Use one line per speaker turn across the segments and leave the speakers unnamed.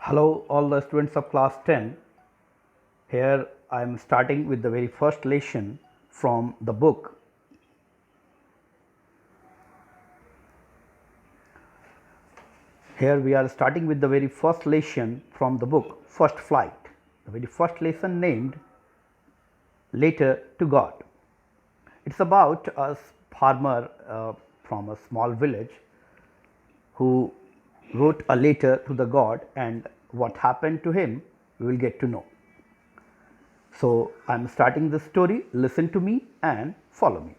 Hello, all the students of class 10. Here I am starting with the very first lesson from the book. Here we are starting with the very first lesson from the book, First Flight. The very first lesson named Letter to God. It's about a farmer from a small village who wrote a letter to the God, and what happened to him we will get to know. So, I am starting the story, listen to me and follow me.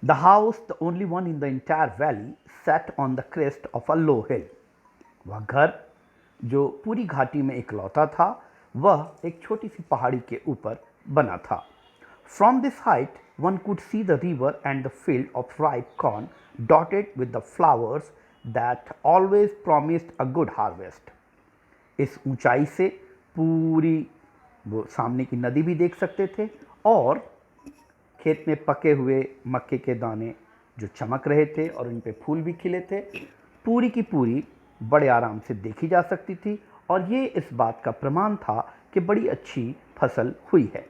The house, the only one in the entire valley, sat on the crest of a low hill. वह घर जो पूरी घाटी में इकलौता था, वह एक छोटी सी पहाड़ी के ऊपर बना था. From this height, one could see the river and the field of ripe corn dotted with the flowers that always promised a good harvest. इस ऊंचाई से पूरी वो सामने की नदी भी देख सकते थे और खेत में पके हुए मक्के के दाने जो चमक रहे थे और उन पे फूल भी खिले थे, पूरी की पूरी बड़े आराम से देखी जा सकती थी और ये इस बात का प्रमाण था कि बड़ी अच्छी फसल हुई है.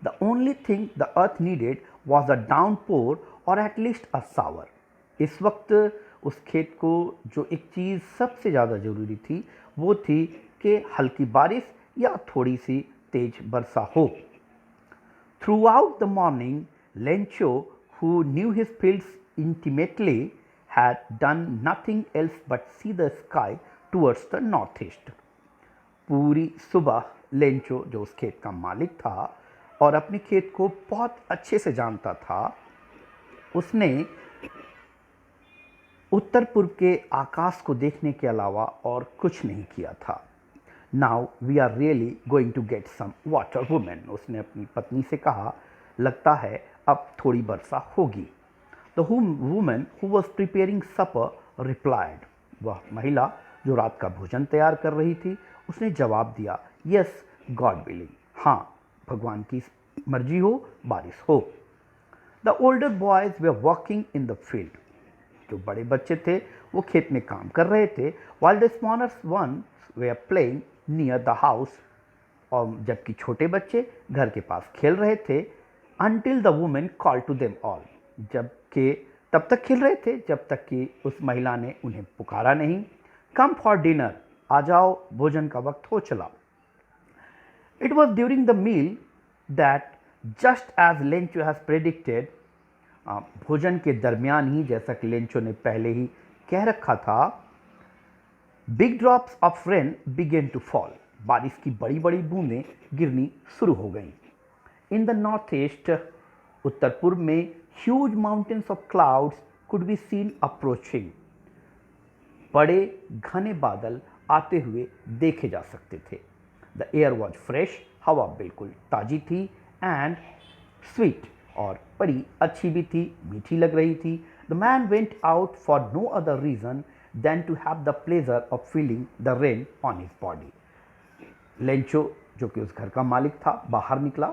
The only thing the earth needed was a downpour or at least a shower. इस वक्त उस खेत को जो एक चीज़ सबसे ज़्यादा ज़रूरी थी वो थी कि हल्की बारिश या थोड़ी सी तेज वर्षा हो. Throughout the morning, Lencho, who knew his fields intimately, had done nothing else but see the sky towards the northeast. पूरी सुबह लेंचो जो उस खेत का मालिक था और अपने खेत को बहुत अच्छे से जानता था, उसने उत्तर पूर्व के आकाश को देखने के अलावा और कुछ नहीं किया था. Now we are really going to get some water women. उसने अपनी पत्नी से कहा, लगता है अब थोड़ी वर्षा होगी. The women who was preparing supper replied. वह महिला जो रात का भोजन तैयार कर रही थी, उसने जवाब दिया, यस गॉड विलिंग. हाँ, भगवान की मर्जी हो, बारिश हो. The older boys way working in the field. जो बड़े बच्चे थे वो खेत में काम कर रहे थे, while the smaller ones were playing near the house. और जबकि छोटे बच्चे घर के पास खेल रहे थे. until the woman called to them all. जबकि तब तक खेल रहे थे जब तक कि उस महिला ने उन्हें पुकारा नहीं. come for dinner. आ जाओ, भोजन का वक्त हो चला. It was during the meal that just as Lencho has predicted, भोजन के दरमियान ही जैसा कि लेंचो ने पहले ही कह रखा था, big drops of rain began to fall. बारिश की बड़ी बड़ी बूंदें गिरनी शुरू हो गईं. इन द नॉर्थ ईस्ट, उत्तर पूर्व में, huge mountains of clouds could be seen approaching. बड़े घने बादल आते हुए देखे जा सकते थे. The air was fresh. हवा बिल्कुल ताजी थी. एंड स्वीट, और बड़ी अच्छी भी थी, मीठी लग रही थी. The man went out for no other reason than to have the pleasure of feeling the rain on his body. Lencho जो कि उस घर का मालिक था, बाहर निकला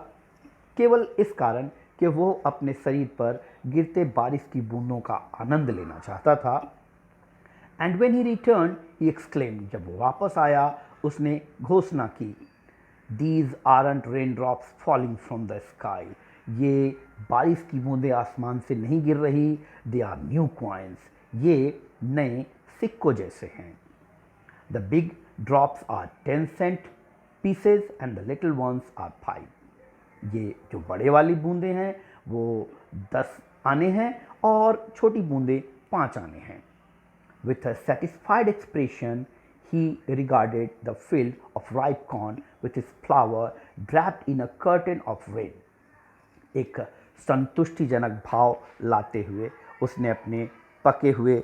केवल इस कारण कि वो अपने शरीर पर गिरते बारिश की बूंदों का आनंद लेना चाहता था. And when he return he exclaimed. जब वो वापस आया उसने घोषणा की, these aren't rain drops falling from the sky. ये बारिश की बूंदें आसमान से नहीं गिर रही, दे आर न्यू कॉइन्स. ये नए सिक्कों जैसे हैं. The big drops are 10 cent pieces and the little ones are 5. ये जो बड़े वाली बूंदें हैं वो 10 आने हैं और छोटी बूंदें 5 आने हैं. With a satisfied expression he regarded the field of ripe corn with its flower wrapped in a curtain of rain. एक संतुष्टिजनक भाव लाते हुए उसने अपने पके हुए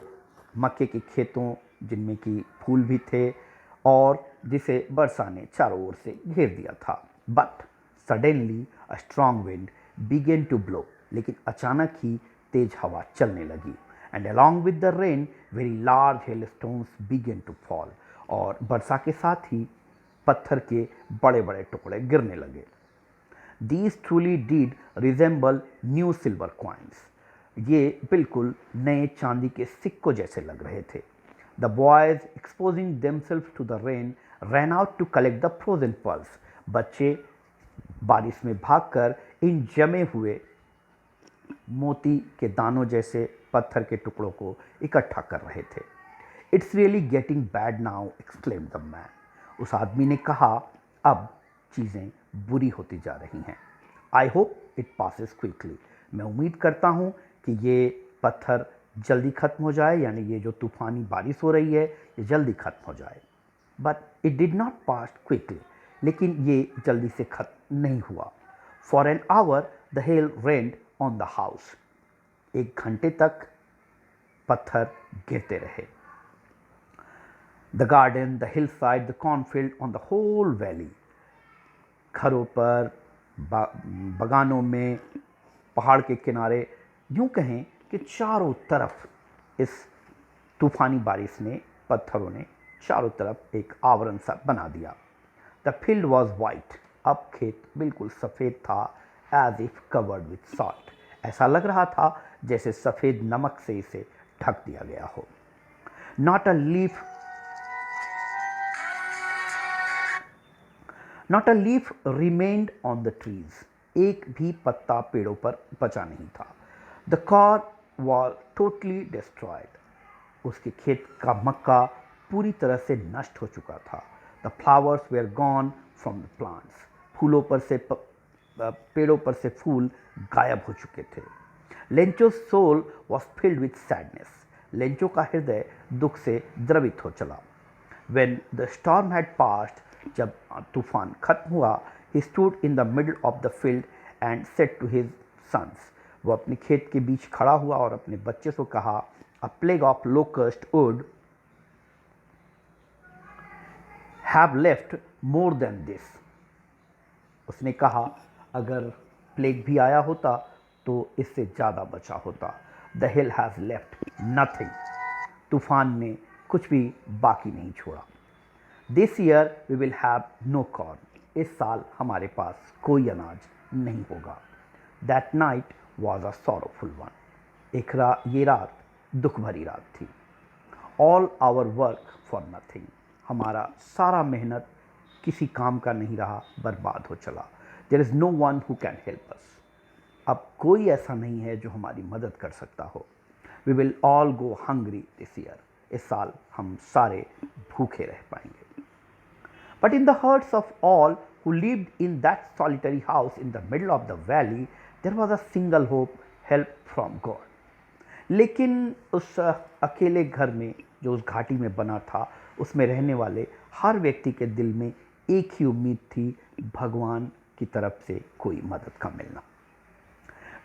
मक्के के खेतों, जिनमें कि फूल भी थे और जिसे वर्षा ने चारों ओर से घेर दिया था. But suddenly a strong wind began to blow. लेकिन अचानक ही तेज हवा चलने लगी. And along with the rain very large hailstones began to fall. और वर्षा के साथ ही पत्थर के बड़े बड़े टुकड़े गिरने लगे. These truly did resemble new silver coins. ये बिल्कुल नए चांदी के सिक्कों जैसे लग रहे थे. The boys, exposing themselves to the rain, ran out to collect the frozen pearls. बच्चे बारिश में भागकर इन जमे हुए मोती के दानों जैसे पत्थर के टुकड़ों को इकट्ठा कर रहे थे। It's really getting bad now, exclaimed the man. उस आदमी ने कहा, अब चीज़ें बुरी होती जा रही हैं। I hope it passes quickly. मैं उम्मीद करता हूँ कि ये पत्थर जल्दी ख़त्म हो जाए, यानी ये जो तूफ़ानी बारिश हो रही है ये जल्दी ख़त्म हो जाए। But it did not pass quickly, लेकिन ये जल्दी से ख़त्म नहीं हुआ। For an hour the hail rained on the house. 1 घंटे तक पत्थर गिरते रहे। The garden, the hillside, the cornfield, on the whole valley. घरों पर, बगानों में, पहाड़ के किनारे, यूं कहें कि चारों तरफ इस तूफानी बारिश ने, पत्थरों ने चारों तरफ एक आवरण सा बना दिया। The field was white. अब खेत बिल्कुल सफ़ेद था। As if covered with salt. ऐसा लग रहा था जैसे सफ़ेद नमक से इसे ढक दिया गया हो। Not a leaf remained on the trees. एक भी पत्ता पेड़ों पर बचा नहीं था। The corn was totally destroyed. उसके खेत का मक्का पूरी तरह से नष्ट हो चुका था। The flowers were gone from the plants. फूलों पर से पेड़ों पर से फूल गायब हो चुके थे। Lencho's soul was filled with sadness. Lencho का हृदय दुख से द्रवित हो चला। When the storm had passed, जब तूफान खत्म हुआ, he stood in the middle of the field and said to his sons, वो अपने खेत के बीच खड़ा हुआ और अपने बच्चे को कहा, a plague of locust would have left more than this. उसने कहा, अगर प्लेग भी आया होता तो इससे ज़्यादा बचा होता। The hill has left nothing. तूफान ने कुछ भी बाकी नहीं छोड़ा। This year we will have no corn. इस साल हमारे पास कोई अनाज नहीं होगा। That night was a sorrowful one. ये रात दुख भरी रात थी। All our work for nothing. हमारा सारा मेहनत किसी काम का नहीं रहा, बर्बाद हो चला। There is no one who can help us. अब कोई ऐसा नहीं है जो हमारी मदद कर सकता हो। We will all go hungry this year. इस साल हम सारे भूखे रह पाएंगे। But in the hearts of all who lived in that solitary house in the middle of the valley, there was a single hope, help from God. लेकिन उस अकेले घर में जो उस घाटी में बना था, उसमें रहने वाले हर व्यक्ति के दिल में एक ही उम्मीद थी, भगवान की तरफ से कोई मदद का मिलना।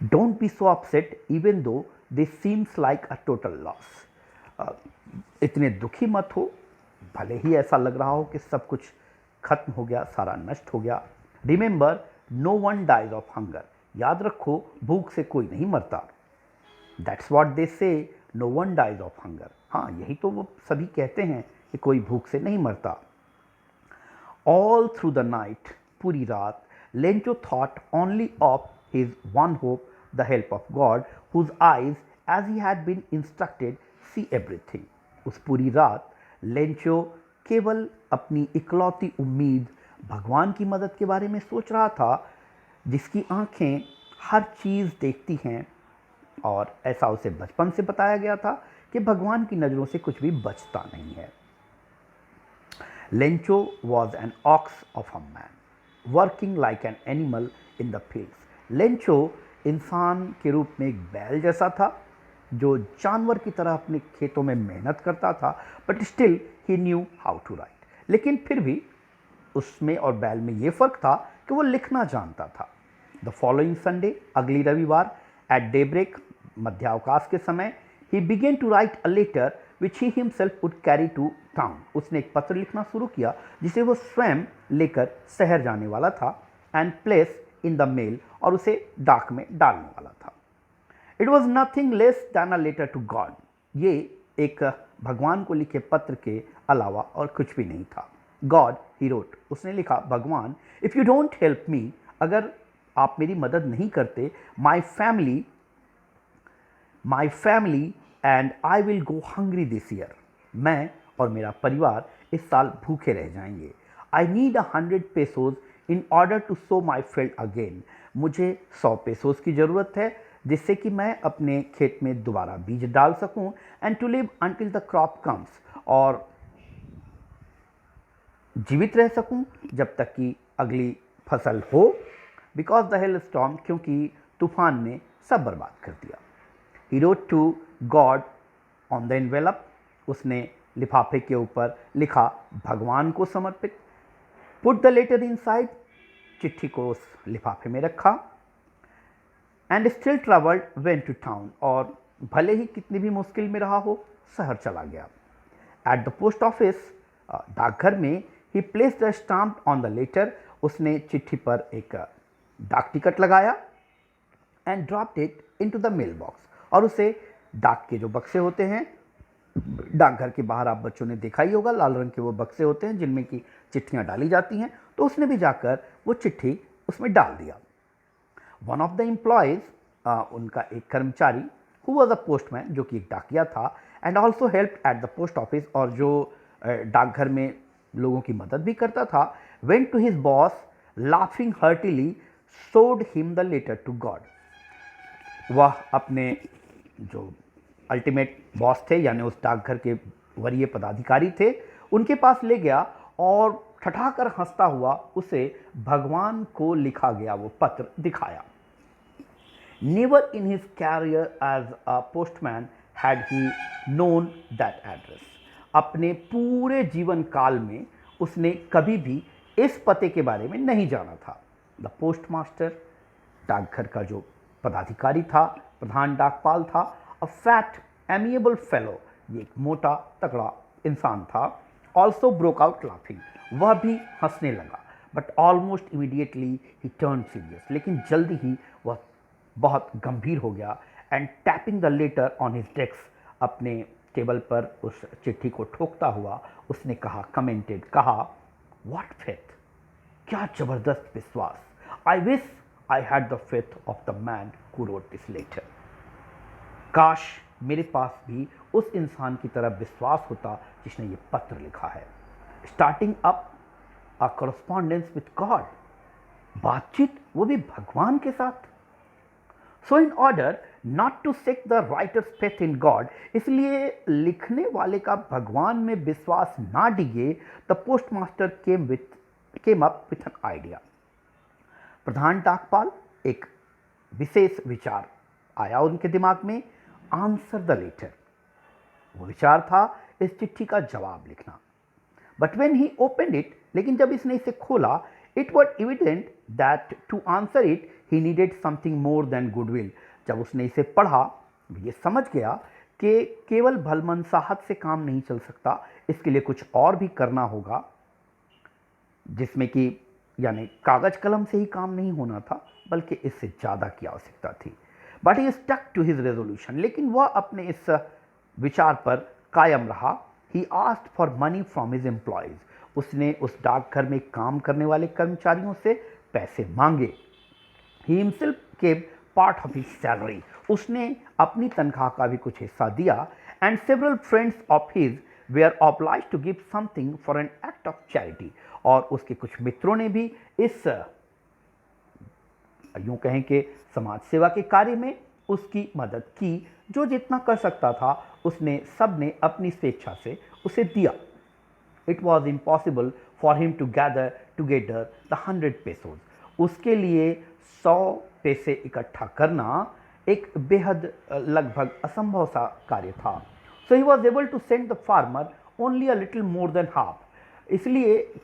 Don't be so upset even though this seems like a total loss. इतने दुखी मत हो, भले ही ऐसा लग रहा हो कि सब कुछ खत्म हो गया, सारा नष्ट हो गया। Remember, no one dies of hunger. याद रखो, भूख से कोई नहीं मरता। That's what they say, no one dies of hunger. हाँ, यही तो वो सभी कहते हैं कि कोई भूख से नहीं मरता। All through the night, पूरी रात, Lencho thought only of his one hope, the help of God, whose eyes, as he had been instructed, see everything. उस पूरी रात लेंचो केवल अपनी इकलौती उम्मीद, भगवान की मदद के बारे में सोच रहा था, जिसकी आंखें हर चीज़ देखती हैं, और ऐसा उसे बचपन से बताया गया था कि भगवान की नज़रों से कुछ भी बचता नहीं है। Lencho was an ox of a man, working like an animal in the fields. Lencho इंसान के रूप में एक बैल जैसा था, जो जानवर की तरह अपने खेतों में मेहनत करता था, but still he knew how to write. लेकिन फिर भी उसमें और बैल में ये फ़र्क था कि वो लिखना जानता था। द फॉलोइंग संडे, अगली रविवार, एट डेब्रेक, मध्यावकाश के समय, he began to write a letter which he himself would carry to town. उसने एक पत्र लिखना शुरू किया जिसे वो स्वयं लेकर शहर जाने वाला था, and place in the mail, और उसे डाक में डालने वाला था। It was nothing less than a letter to God. ये एक भगवान को लिखे पत्र के अलावा और कुछ भी नहीं था। गॉड, ही रोट, उसने लिखा, भगवान, if you don't help me, अगर आप मेरी मदद नहीं करते, my family and I will go hungry this year, मैं और मेरा परिवार इस साल भूखे रह जाएंगे। I need 100 pesos in order to sow my field again. मुझे 100 पेसोज की ज़रूरत है जिससे कि मैं अपने खेत में दोबारा बीज डाल सकूं, and to live until the crop comes, और जीवित रह सकूं जब तक कि अगली फसल हो। बिकॉज द हेल स्टॉर्म, क्योंकि तूफान ने सब बर्बाद कर दिया। He wrote to God on the envelope, उसने लिफाफे के ऊपर लिखा भगवान को समर्पित। पुट द लेटर इनसाइड, चिट्ठी को उस लिफाफे में रखा। And still troubled went to town, और भले ही कितनी भी मुश्किल में रहा हो शहर चला गया। एट द पोस्ट ऑफिस, डाकघर में, he placed the stamp on the letter, उसने चिट्ठी पर एक डाक टिकट लगाया। And dropped it into the mail box, और उसे डाक के जो बक्से होते हैं, डाकघर के बाहर आप बच्चों ने देखा ही होगा, लाल रंग के वो बक्से होते हैं जिनमें कि चिट्ठियां डाली जाती हैं, तो उसने भी जाकर वो चिट्ठी उसमें डाल दिया। वन ऑफ द एम्प्लॉयज, उनका एक कर्मचारी, हु वॉज अ पोस्टमैन, जो कि एक डाकिया था, and also help at the post office, और जो डाकघर में लोगों की मदद भी करता था, went to his boss laughing heartily, showed him the letter to God. वह अपने जो अल्टीमेट बॉस थे, यानी उस डाकघर के वरीय पदाधिकारी थे, उनके पास ले गया और ठठाकर हंसता हुआ उसे भगवान को लिखा गया वो पत्र दिखाया। Never in his career as a postman had he known that address. अपने पूरे जीवन काल में उसने कभी भी इस पते के बारे में नहीं जाना था। द पोस्ट मास्टर, डाकघर का जो पदाधिकारी था, प्रधान डाकपाल था, अ फैट एमिएबल फेलो, ये एक मोटा तगड़ा इंसान था, ऑल्सो ब्रोक आउट लाफिंग, वह भी हंसने लगा। But almost immediately he turn serious, लेकिन जल्दी ही वह बहुत गंभीर हो गया। And tapping the later on his desk, अपने टेबल पर उस चिट्ठी को ठोकता हुआ उसने कहा, कमेंटेड, कहा, व्हाट फेथ, क्या जबरदस्त विश्वास। I wish I had the faith of the man who wrote this letter. काश मेरे पास भी उस इंसान की तरह विश्वास होता जिसने ये पत्र लिखा है। Starting up a correspondence with God, बातचीत वो भी भगवान के साथ। So in order not to shake the writer's faith in God, इसलिए लिखने वाले का भगवान में विश्वास ना डिगे, the postmaster came up with an idea. प्रधान डाकपाल, एक विशेष विचार आया उनके दिमाग में, आंसर द लेटर। वो विचार था इस चिट्ठी का जवाब लिखना। But when he opened it, लेकिन जब इसने इसे खोला, it was evident that to answer it he needed something more than goodwill. जब उसने इसे पढ़ा, ये समझ गया कि केवल भलमनसाहत से काम नहीं चल सकता, इसके लिए कुछ और भी करना होगा, जिसमें कि यानी कागज कलम से ही काम नहीं होना था, बल्कि इससे ज़्यादा की आवश्यकता थी। But he stuck to his resolution, लेकिन वह अपने इस विचार पर कायम रहा। He asked for money from his employees, उसने उस डाकघर में काम करने वाले कर्मचारियों से पैसे मांगे। He himself gave part of his salary, उसने अपनी तनख्वाह का भी कुछ हिस्सा दिया। And several friends of his were obliged to give something for an act of charity, और उसके कुछ मित्रों ने भी इस यूं कहें कि समाज सेवा के कार्य में उसकी मदद की। जो जितना कर सकता था उसने, सब ने अपनी स्वेच्छा से उसे दिया। It was impossible for him to together the 100 पेसोज, उसके लिए 100 पैसे इकट्ठा करना एक बेहद लगभग असंभव सा कार्य था। So he was able to send the farmer only a little more than half, इसलिए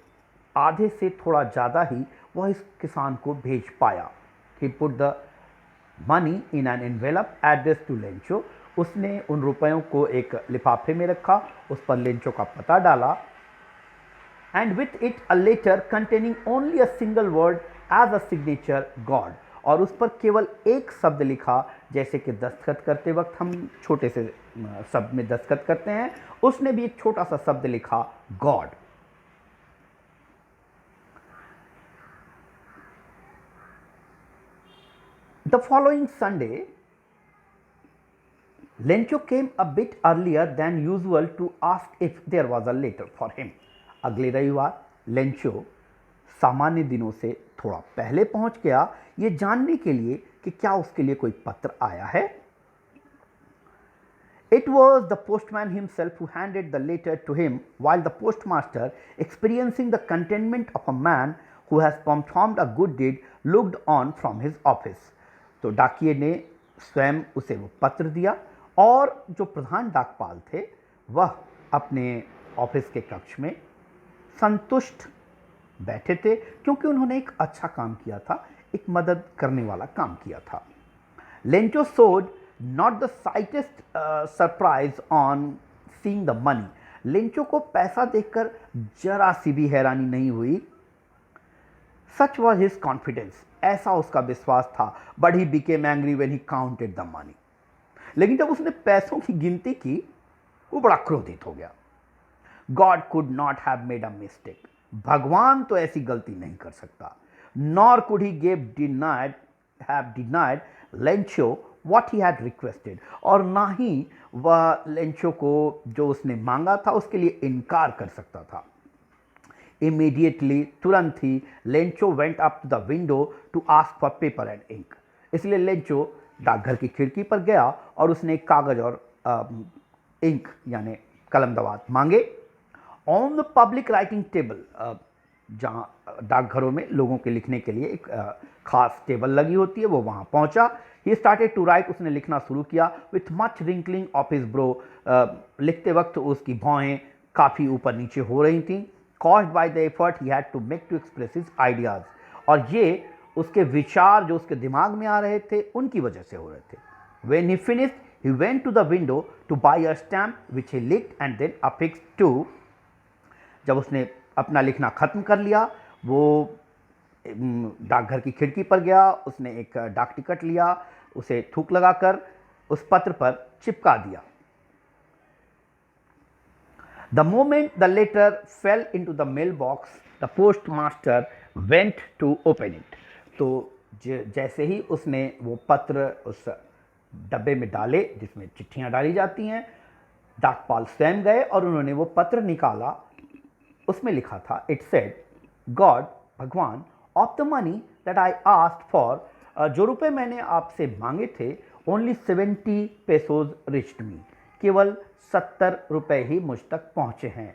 आधे से थोड़ा ज़्यादा ही वह इस किसान को भेज पाया। He put the money in an envelope addressed to Lencho, उसने उन रुपयों को एक लिफाफे में रखा, उस पर लेंचो का पता डाला। And with it a letter containing only a single word as a signature God, और उस पर केवल एक शब्द लिखा, जैसे कि दस्तखत करते वक्त हम छोटे से शब्द में दस्तखत करते हैं, उसने भी एक छोटा सा शब्द लिखा, God. The following Sunday Lencho came a bit earlier than usual to ask if there was a letter for him. अगले रविवार लेंचो सामान्य दिनों से थोड़ा पहले पहुंच गया ये जानने के लिए कि क्या उसके लिए कोई पत्र आया है. It was the postman himself who handed the letter to him, while the postmaster, experiencing the contentment of a man who has performed a good deed, looked on from his office. तो डाकिये ने स्वयं उसे वो पत्र दिया और जो प्रधान डाकपाल थे वह अपने ऑफिस के कक्ष में संतुष्ट बैठे थे क्योंकि उन्होंने एक अच्छा काम किया था, एक मदद करने वाला काम किया था. Lencho showed not the slightest surprise on seeing the money. Lencho को पैसा देखकर जरा सी भी हैरानी नहीं हुई. Such was his confidence. ऐसा उसका विश्वास था. But he became angry when he counted the money. लेकिन जब उसने पैसों की गिनती की वो बड़ा क्रोधित हो गया. God could not have made a mistake. भगवान तो ऐसी गलती नहीं कर सकता. Nor could he have denied Lencho what he had requested. और ना ही वह लेंचो को जो उसने मांगा था उसके लिए इनकार कर सकता था. Immediately, तुरंत ही Lencho went up to the window to ask for paper and ink. इसलिए लेंचो डाकघर की खिड़की पर गया और उसने कागज और इंक यानी कलम दवात मांगे. On the public writing table, जहाँ डाकघरों में लोगों के लिखने के लिए एक खास टेबल लगी होती है, वो वहाँ पहुँचा. He started to write. उसने लिखना शुरू किया. With much wrinkling of his brow. लिखते वक्त उसकी भौहें काफ़ी ऊपर नीचे हो रही थीं. Caused by the effort he had to make to express his ideas. और ये उसके विचार जो उसके दिमाग में आ रहे थे उनकी वजह से हो रहे थे. When he finished he went to the window to buy a stamp which he licked and then affixed to. जब उसने अपना लिखना ख़त्म कर लिया वो डाकघर की खिड़की पर गया. उसने एक डाक टिकट लिया, उसे थूक लगाकर उस पत्र पर चिपका दिया. The moment the letter fell into the mail box the postmaster went to open it. तो जैसे ही उसने वो पत्र उस डब्बे में डाले जिसमें चिट्ठियां डाली जाती हैं, डाकपाल स्वयं गए और उन्होंने वो पत्र निकाला. उसमें लिखा था, इट सेड, गॉड, भगवान, of the money that I asked for, जो रुपए मैंने आपसे मांगे थे, ओनली 70 पेसोज रिच्ड मी, केवल 70 रुपए ही मुझ तक पहुंचे हैं.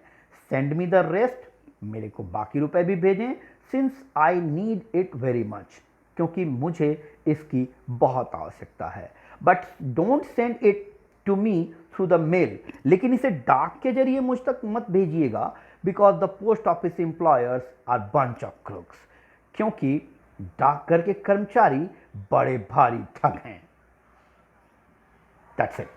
सेंड मी द रेस्ट, मेरे को बाकी रुपए भी भेजें. Since I need it very much, क्योंकि मुझे इसकी बहुत आवश्यकता है. But don't send it to me through the mail, लेकिन इसे डाक के जरिए मुझ तक मत भेजिएगा. Because the post office employers are bunch of crooks, क्योंकि डाकघर के कर्मचारी बड़े भारी ठग हैं. That's it.